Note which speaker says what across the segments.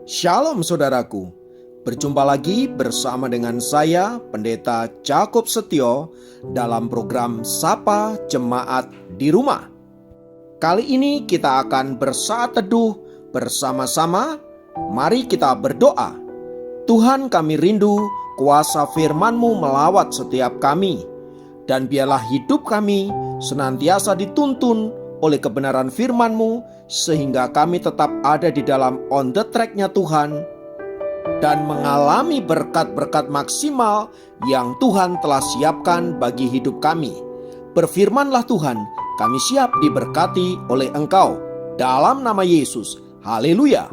Speaker 1: Shalom saudaraku, berjumpa lagi bersama dengan saya Pendeta Jakob Setio dalam program Sapa Jemaat di Rumah. Kali ini kita akan bersaat teduh bersama-sama. Mari kita berdoa. Tuhan, kami rindu kuasa firman-Mu melawat setiap kami, dan biarlah hidup kami senantiasa dituntun oleh kebenaran firman-Mu, sehingga kami tetap ada di dalam on the track-nya Tuhan dan mengalami berkat-berkat maksimal yang Tuhan telah siapkan bagi hidup kami. Berfirmanlah Tuhan, kami siap diberkati oleh Engkau. Dalam nama Yesus, haleluya,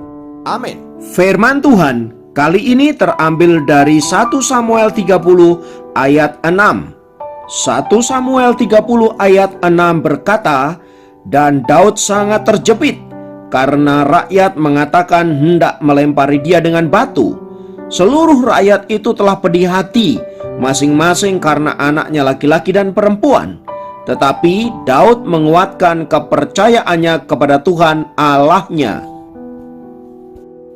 Speaker 1: amin. Firman Tuhan kali ini terambil dari 1 Samuel 30 ayat 6. 1 Samuel 30 ayat 6 berkata, "Dan Daud sangat terjepit karena rakyat mengatakan hendak melempari dia dengan batu. Seluruh rakyat itu telah pedih hati, masing-masing karena anaknya laki-laki dan perempuan. Tetapi Daud menguatkan kepercayaannya kepada Tuhan Allahnya."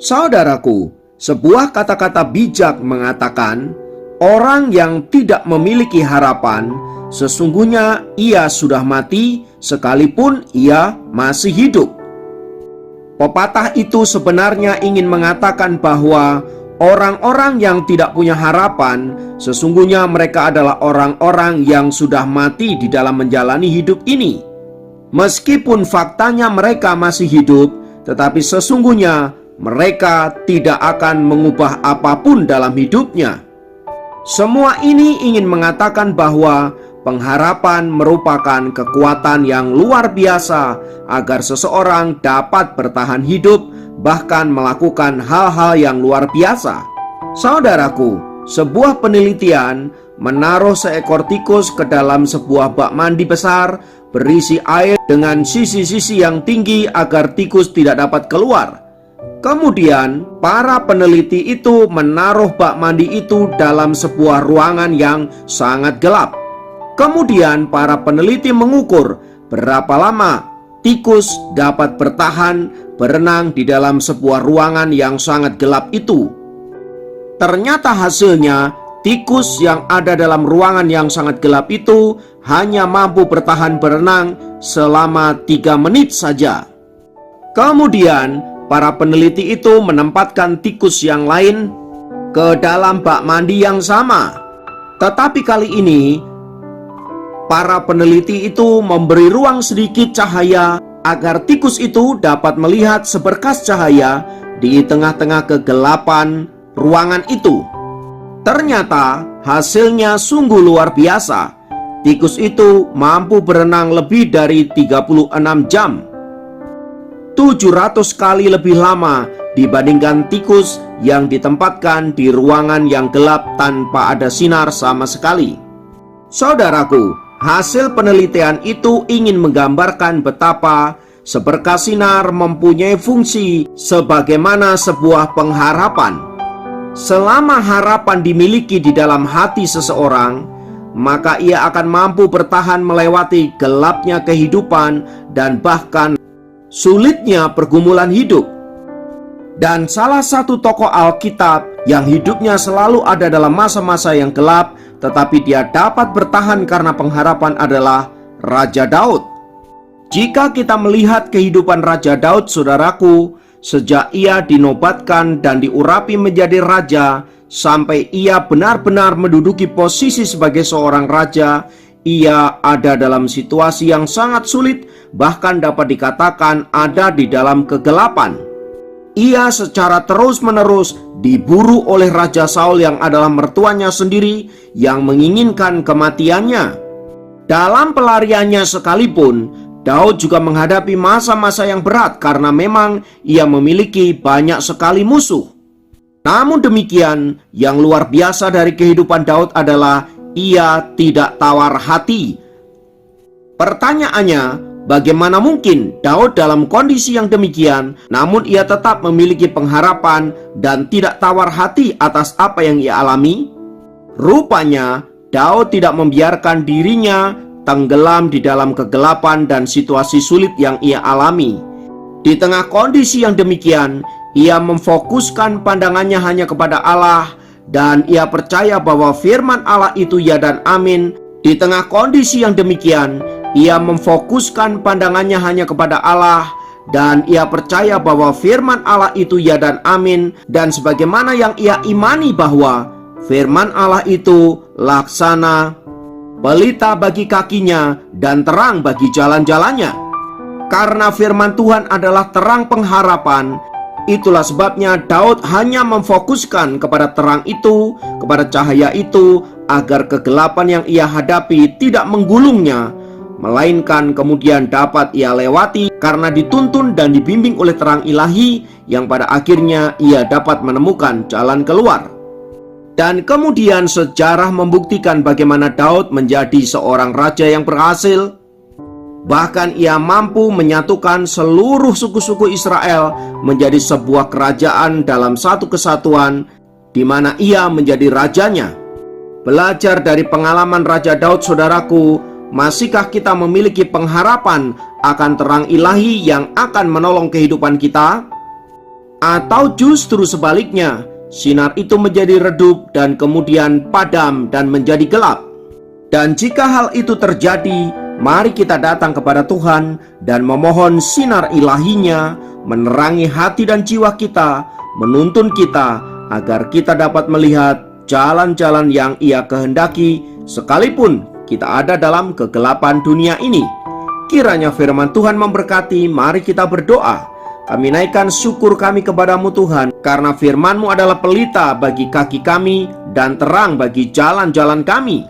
Speaker 1: Saudaraku, sebuah kata-kata bijak mengatakan, orang yang tidak memiliki harapan, sesungguhnya ia sudah mati sekalipun ia masih hidup. Pepatah itu sebenarnya ingin mengatakan bahwa orang-orang yang tidak punya harapan, sesungguhnya mereka adalah orang-orang yang sudah mati di dalam menjalani hidup ini. Meskipun faktanya mereka masih hidup, tetapi sesungguhnya mereka tidak akan mengubah apapun dalam hidupnya. Semua ini ingin mengatakan bahwa pengharapan merupakan kekuatan yang luar biasa agar seseorang dapat bertahan hidup, bahkan melakukan hal-hal yang luar biasa. Saudaraku, sebuah penelitian menaruh seekor tikus ke dalam sebuah bak mandi besar berisi air dengan sisi-sisi yang tinggi agar tikus tidak dapat keluar. Kemudian para peneliti itu menaruh bak mandi itu dalam sebuah ruangan yang sangat gelap. Kemudian para peneliti mengukur berapa lama tikus dapat bertahan berenang di dalam sebuah ruangan yang sangat gelap itu. Ternyata hasilnya, tikus yang ada dalam ruangan yang sangat gelap itu hanya mampu bertahan berenang selama 3 menit saja. Kemudian para peneliti itu menempatkan tikus yang lain ke dalam bak mandi yang sama. Tetapi kali ini para peneliti itu memberi ruang sedikit cahaya agar tikus itu dapat melihat seberkas cahaya di tengah-tengah kegelapan ruangan itu. Ternyata hasilnya sungguh luar biasa. Tikus itu mampu berenang lebih dari 36 jam. 700 kali lebih lama dibandingkan tikus yang ditempatkan di ruangan yang gelap tanpa ada sinar sama sekali. Saudaraku, hasil penelitian itu ingin menggambarkan betapa seberkas sinar mempunyai fungsi sebagaimana sebuah pengharapan. Selama harapan dimiliki di dalam hati seseorang, maka ia akan mampu bertahan melewati gelapnya kehidupan dan bahkan sulitnya pergumulan hidup. Dan salah satu tokoh Alkitab yang hidupnya selalu ada dalam masa-masa yang gelap, tetapi dia dapat bertahan karena pengharapan adalah Raja Daud. Jika kita melihat kehidupan Raja Daud, saudaraku, sejak ia dinobatkan dan diurapi menjadi raja sampai ia benar-benar menduduki posisi sebagai seorang raja, ia ada dalam situasi yang sangat sulit, bahkan dapat dikatakan ada di dalam kegelapan. Ia secara terus-menerus diburu oleh Raja Saul yang adalah mertuanya sendiri yang menginginkan kematiannya. Dalam pelariannya sekalipun, Daud juga menghadapi masa-masa yang berat karena memang ia memiliki banyak sekali musuh. Namun demikian, yang luar biasa dari kehidupan Daud adalah ia tidak tawar hati. Pertanyaannya, bagaimana mungkin Daud dalam kondisi yang demikian, namun ia tetap memiliki pengharapan dan tidak tawar hati atas apa yang ia alami? Rupanya, Daud tidak membiarkan dirinya tenggelam di dalam kegelapan dan situasi sulit yang ia alami. Di tengah kondisi yang demikian, ia memfokuskan pandangannya hanya kepada Allah, dan ia percaya bahwa firman Allah itu ya dan amin. Di tengah kondisi yang demikian, ia memfokuskan pandangannya hanya kepada Allah, dan ia percaya bahwa firman Allah itu ya dan amin. Dan sebagaimana yang ia imani bahwa firman Allah itu laksana, pelita bagi kakinya, dan terang bagi jalan-jalannya. Karena firman Tuhan adalah terang pengharapan, itulah sebabnya Daud hanya memfokuskan kepada terang itu, kepada cahaya itu, agar kegelapan yang ia hadapi tidak menggulungnya, melainkan kemudian dapat ia lewati karena dituntun dan dibimbing oleh terang ilahi yang pada akhirnya ia dapat menemukan jalan keluar. Dan kemudian sejarah membuktikan bagaimana Daud menjadi seorang raja yang berhasil. Bahkan ia mampu menyatukan seluruh suku-suku Israel menjadi sebuah kerajaan dalam satu kesatuan, di mana ia menjadi rajanya. Belajar dari pengalaman Raja Daud, saudaraku, masihkah kita memiliki pengharapan akan terang ilahi yang akan menolong kehidupan kita? Atau justru sebaliknya, sinar itu menjadi redup dan kemudian padam dan menjadi gelap? Dan jika hal itu terjadi, mari kita datang kepada Tuhan dan memohon sinar ilahinya menerangi hati dan jiwa kita, menuntun kita agar kita dapat melihat jalan-jalan yang Ia kehendaki sekalipun kita ada dalam kegelapan dunia ini. Kiranya firman Tuhan memberkati. Mari kita berdoa. Kami naikkan syukur kami kepadamu Tuhan, karena firman-Mu adalah pelita bagi kaki kami dan terang bagi jalan-jalan kami.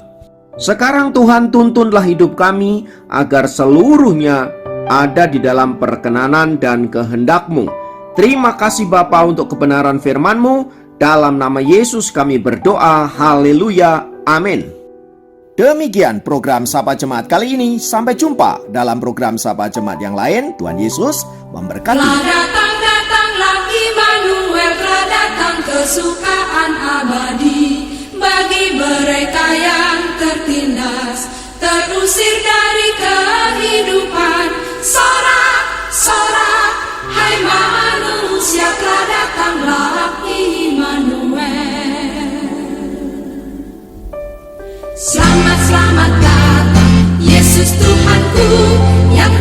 Speaker 1: Sekarang Tuhan, tuntunlah hidup kami agar seluruhnya ada di dalam perkenanan dan kehendak-Mu. Terima kasih Bapa untuk kebenaran firman-Mu. Dalam nama Yesus kami berdoa. Haleluya. Amin. Demikian program Sapa Jemaat kali ini. Sampai jumpa dalam program Sapa Jemaat yang lain. Tuhan Yesus memberkati.
Speaker 2: Telah datang, datanglah Immanuel, telah datang kesukaan abadi bagi mereka yang tertindas, terusir dari kehidupan. Sorak, sorak, hai manusia, telah datanglah Immanuel. Selamat, selamat datang Yesus Tuhanku yang